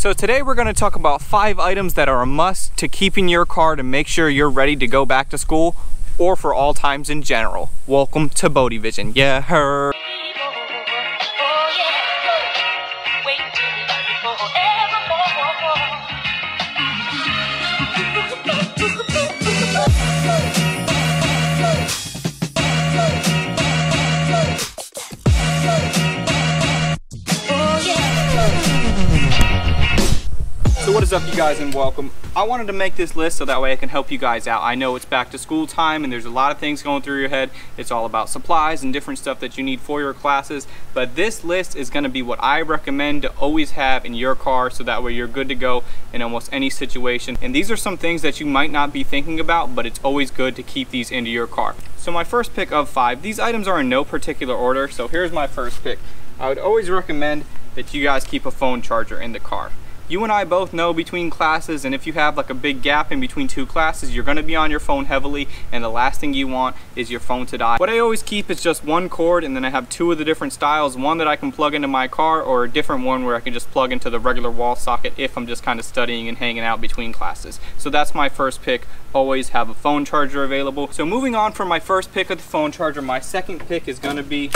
So today we're going to talk about 5 items that are a must to keep in your car to make sure you're ready to go back to school or for all times in general. Welcome to BodeVision. Yeah, her. So what is up, you guys, and welcome. I wanted to make this list so that way I can help you guys out. I know it's back to school time and there's a lot of things going through your head. It's all about supplies and different stuff that you need for your classes, but this list is going to be what I recommend to always have in your car so that way you're good to go in almost any situation. And these are some things that you might not be thinking about, but it's always good to keep these into your car. So my first pick of 5, these items are in no particular order, so here's my first pick. I would always recommend that you guys keep a phone charger in the car. You and I both know between classes, and if you have like a big gap in between 2 classes, you're going to be on your phone heavily, and the last thing you want is your phone to die. What I always keep is just one cord, and then I have 2 of the different styles, one that I can plug into my car, or a different one where I can just plug into the regular wall socket if I'm just kind of studying and hanging out between classes. So that's my first pick. Always have a phone charger available. So moving on from my first pick of the phone charger, my second pick is going to be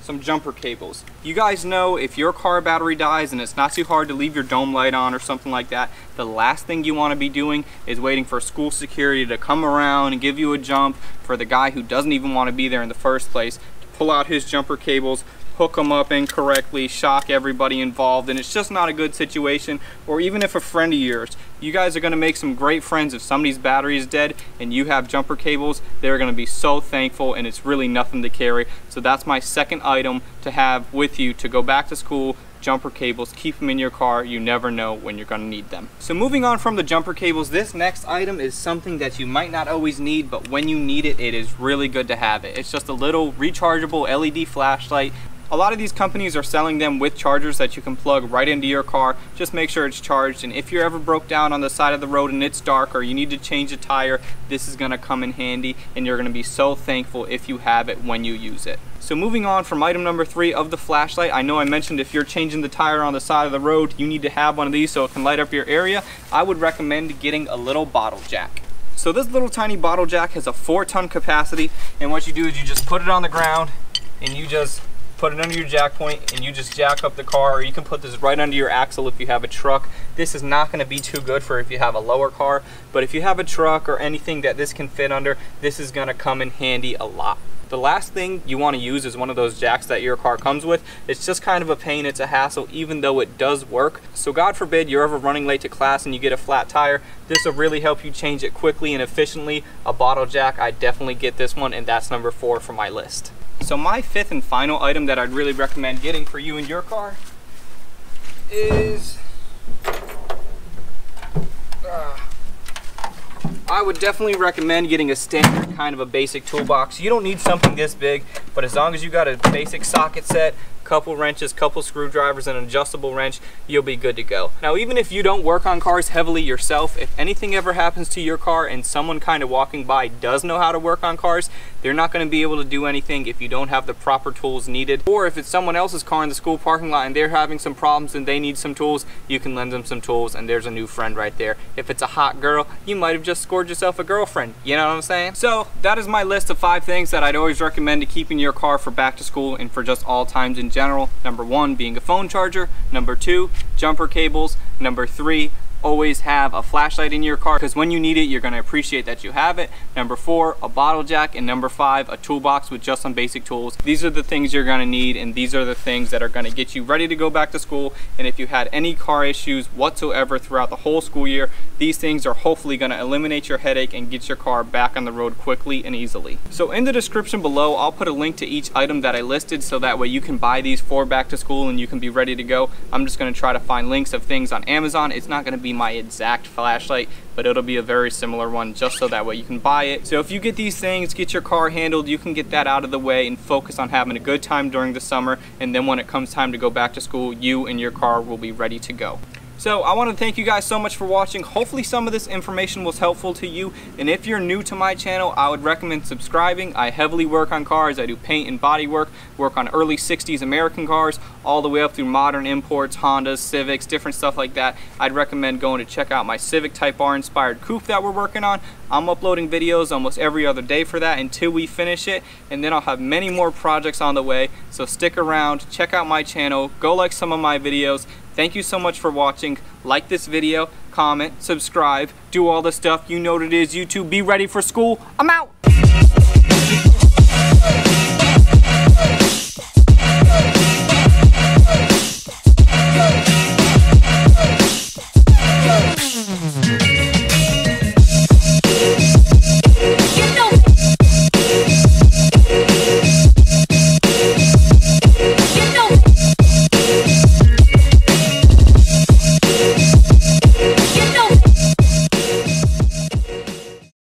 some jumper cables. You guys know if your car battery dies and it's not too hard to leave your dome light on or something like that, the last thing you want to be doing is waiting for school security to come around and give you a jump, for the guy who doesn't even want to be there in the first place to pull out his jumper cables, hook them up incorrectly, shock everybody involved, and it's just not a good situation. Or even if a friend of yours, you guys are going to make some great friends. If somebody's battery is dead and you have jumper cables, they're going to be so thankful, and it's really nothing to carry. So that's my second item to have with you to go back to school. Jumper cables, keep them in your car. You never know when you're going to need them. So moving on from the jumper cables, this next item is something that you might not always need, but when you need it, it is really good to have it. It's just a little rechargeable LED flashlight. A lot of these companies are selling them with chargers that you can plug right into your car. Just make sure it's charged, and if you're ever broke down on the side of the road and it's dark or you need to change a tire, this is going to come in handy, and you're going to be so thankful if you have it when you use it. So moving on from item number 3 of the flashlight, I know I mentioned if you're changing the tire on the side of the road, you need to have one of these so it can light up your area. I would recommend getting a little bottle jack. So this little tiny bottle jack has a 4-ton capacity, and what you do is you just put it on the ground and you just put it under your jack point and you just jack up the car, or you can put this right under your axle if you have a truck. This is not going to be too good for if you have a lower car, but if you have a truck or anything that this can fit under, this is going to come in handy a lot. The last thing you want to use is one of those jacks that your car comes with. It's just kind of a pain, it's a hassle, even though it does work. So God forbid you're ever running late to class and you get a flat tire, this will really help you change it quickly and efficiently. A bottle jack, I definitely get this one, and that's number 4 for my list. So my 5th and final item that I'd really recommend getting for you in your car is I would definitely recommend getting a standard kind of a basic toolbox. You don't need something this big, but as long as you got a basic socket set, couple wrenches, couple screwdrivers, and an adjustable wrench, you'll be good to go. Now, even if you don't work on cars heavily yourself, if anything ever happens to your car and someone kind of walking by does know how to work on cars, they're not going to be able to do anything if you don't have the proper tools needed. Or if it's someone else's car in the school parking lot and they're having some problems and they need some tools, you can lend them some tools, and there's a new friend right there. If it's a hot girl, you might have just scored yourself a girlfriend. You know what I'm saying? So that is my list of 5 things that I'd always recommend to keep in your car for back to school and for just all times in general. Number 1 being a phone charger. Number 2, jumper cables. Number 3, always have a flashlight in your car, because when you need it, you're going to appreciate that you have it. Number 4, a bottle jack. And number 5, a toolbox with just some basic tools. These are the things you're going to need, and these are the things that are going to get you ready to go back to school. And if you had any car issues whatsoever throughout the whole school year, these things are hopefully going to eliminate your headache and get your car back on the road quickly and easily. So in the description below, I'll put a link to each item that I listed so that way you can buy these for back to school and you can be ready to go. I'm just going to try to find links of things on Amazon. It's not going to be my exact flashlight, but it'll be a very similar one, just so that way you can buy it. So if you get these things, get your car handled, you can get that out of the way and focus on having a good time during the summer, and then when it comes time to go back to school, you and your car will be ready to go. So I want to thank you guys so much for watching. Hopefully some of this information was helpful to you, and if you're new to my channel, I would recommend subscribing. I heavily work on cars. I do paint and body work on early 60s American cars, all the way up through modern imports, Hondas, Civics, different stuff like that, I'd recommend going to check out my Civic Type R inspired coupe that we're working on. I'm uploading videos almost every other day for that until we finish it, and then I'll have many more projects on the way. So stick around, check out my channel, go like some of my videos. Thank you so much for watching. Like this video, comment, subscribe, do all the stuff. You know what it is, YouTube. Be ready for school. I'm out.